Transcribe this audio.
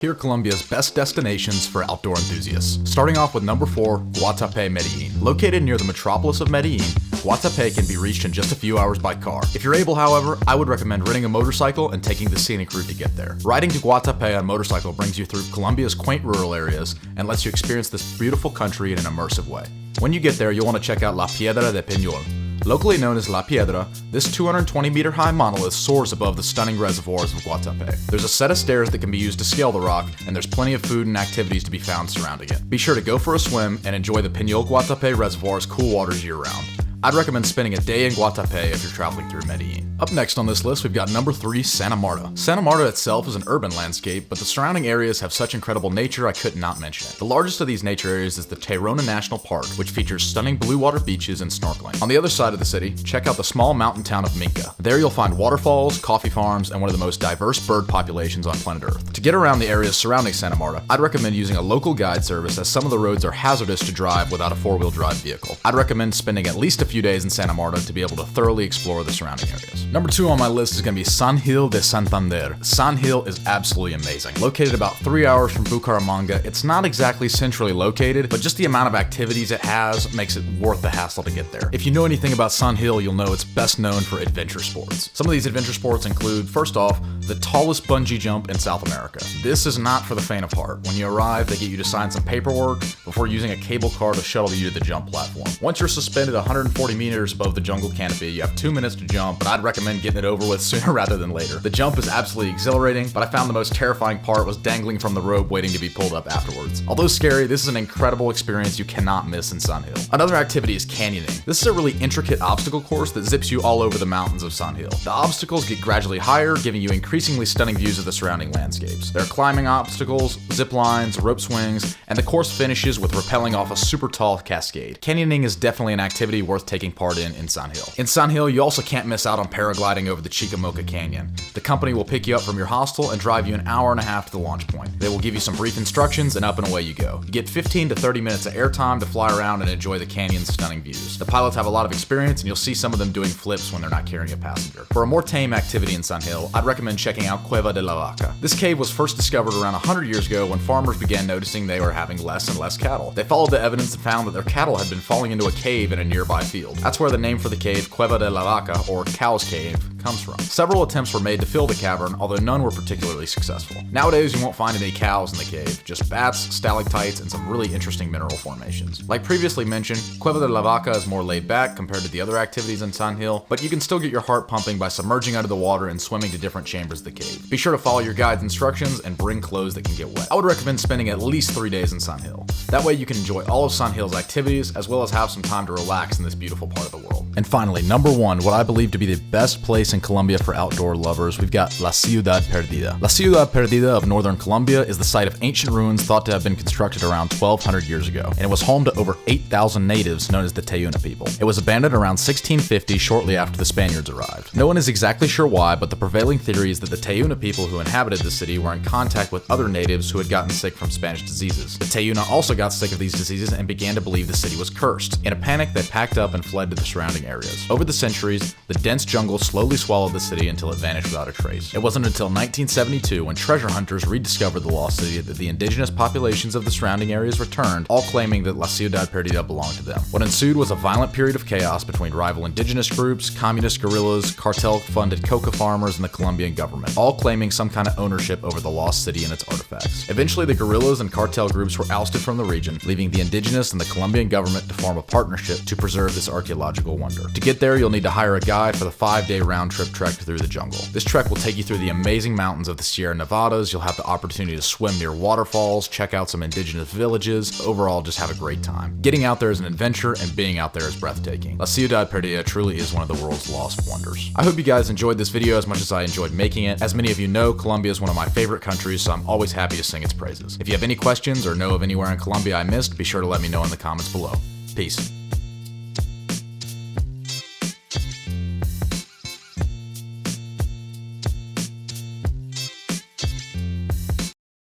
Here are Colombia's best destinations for outdoor enthusiasts. Starting off with number 4, Guatape, Medellin. Located near the metropolis of Medellin, Guatape can be reached in just a few hours by car. If you're able, however, I would recommend renting a motorcycle and taking the scenic route to get there. Riding to Guatape on motorcycle brings you through Colombia's quaint rural areas and lets you experience this beautiful country in an immersive way. When you get there, you'll want to check out La Piedra de Peñol. Locally known as La Piedra, this 220-meter high monolith soars above the stunning reservoirs of Guatape. There's a set of stairs that can be used to scale the rock, and there's plenty of food and activities to be found surrounding it. Be sure to go for a swim and enjoy the Peñol Guatape Reservoir's cool waters year-round. I'd recommend spending a day in Guatape if you're traveling through Medellin. Up next on this list, we've got number 3, Santa Marta. Santa Marta itself is an urban landscape, but the surrounding areas have such incredible nature I could not mention it. The largest of these nature areas is the Tayrona National Park, which features stunning blue water beaches and snorkeling. On the other side of the city, check out the small mountain town of Minca. There you'll find waterfalls, coffee farms, and one of the most diverse bird populations on planet Earth. To get around the areas surrounding Santa Marta, I'd recommend using a local guide service as some of the roads are hazardous to drive without a four-wheel drive vehicle. I'd recommend spending at least a few days in Santa Marta to be able to thoroughly explore the surrounding areas. Number 2 on my list is going to be San Gil de Santander. San Gil is absolutely amazing. Located about 3 hours from Bucaramanga, it's not exactly centrally located, but just the amount of activities it has makes it worth the hassle to get there. If you know anything about San Gil, you'll know it's best known for adventure sports. Some of these adventure sports include, first off, the tallest bungee jump in South America. This is not for the faint of heart. When you arrive, they get you to sign some paperwork before using a cable car to shuttle you to the jump platform. Once you're suspended 140 meters above the jungle canopy, you have 2 minutes to jump, but I'd recommend getting it over with sooner rather than later. The jump is absolutely exhilarating, but I found the most terrifying part was dangling from the rope waiting to be pulled up afterwards. Although scary, this is an incredible experience you cannot miss in San Gil. Another activity is canyoning. This is a really intricate obstacle course that zips you all over the mountains of San Gil. The obstacles get gradually higher, giving you increasingly stunning views of the surrounding landscapes. There are climbing obstacles, zip lines, rope swings, and the course finishes with rappelling off a super tall cascade. Canyoning is definitely an activity worth taking part in San Gil. In San Gil, you also can't miss out on paragliding over the Chicamocha Canyon. The company will pick you up from your hostel and drive you an hour and a half to the launch point. They will give you some brief instructions and up and away you go. You get 15 to 30 minutes of airtime to fly around and enjoy the canyon's stunning views. The pilots have a lot of experience and you'll see some of them doing flips when they're not carrying a passenger. For a more tame activity in San Gil, I'd recommend checking out Cueva de la Vaca. This cave was first discovered around 100 years ago when farmers began noticing they were having less and less cattle. They followed the evidence and found that their cattle had been falling into a cave in a nearby field. That's where the name for the cave, Cueva de la Vaca, or Cow's Cave, comes from. Several attempts were made to fill the cavern, although none were particularly successful. Nowadays, you won't find any cows in the cave, just bats, stalactites, and some really interesting mineral formations. Like previously mentioned, Cueva de la Vaca is more laid back compared to the other activities in San Gil, but you can still get your heart pumping by submerging under the water and swimming to different chambers of the cave. Be sure to follow your guide's instructions and bring clothes that can get wet. I would recommend spending at least 3 days in San Gil. That way you can enjoy all of San Gil's activities, as well as have some time to relax in this beautiful part of the world. And finally, number 1, what I believe to be the best place in Colombia for outdoor lovers, we've got La Ciudad Perdida. La Ciudad Perdida of northern Colombia is the site of ancient ruins thought to have been constructed around 1200 years ago, and it was home to over 8,000 natives known as the Tayuna people. It was abandoned around 1650, shortly after the Spaniards arrived. No one is exactly sure why, but the prevailing theory is that the Tayuna people who inhabited the city were in contact with other natives who had gotten sick from Spanish diseases. The Tayuna also got sick of these diseases and began to believe the city was cursed. In a panic, they packed up and fled to the surrounding areas. Over the centuries, the dense jungle slowly swallowed the city until it vanished without a trace. It wasn't until 1972, when treasure hunters rediscovered the lost city, that the indigenous populations of the surrounding areas returned, all claiming that La Ciudad Perdida belonged to them. What ensued was a violent period of chaos between rival indigenous groups, communist guerrillas, cartel-funded coca farmers, and the Colombian government, all claiming some kind of ownership over the lost city and its artifacts. Eventually, the guerrillas and cartel groups were ousted from the region, leaving the indigenous and the Colombian government to form a partnership to preserve this archaeological wonder. To get there, you'll need to hire a guide for the 5-day round-trip trek through the jungle. This trek will take you through the amazing mountains of the Sierra Nevadas. You'll have the opportunity to swim near waterfalls, check out some indigenous villages, overall just have a great time. Getting out there is an adventure, and being out there is breathtaking. La Ciudad Perdida truly is one of the world's lost wonders. I hope you guys enjoyed this video as much as I enjoyed making it. As many of you know, Colombia is one of my favorite countries, so I'm always happy to sing its praises. If you have any questions or know of anywhere in Colombia I missed, be sure to let me know in the comments below. Peace.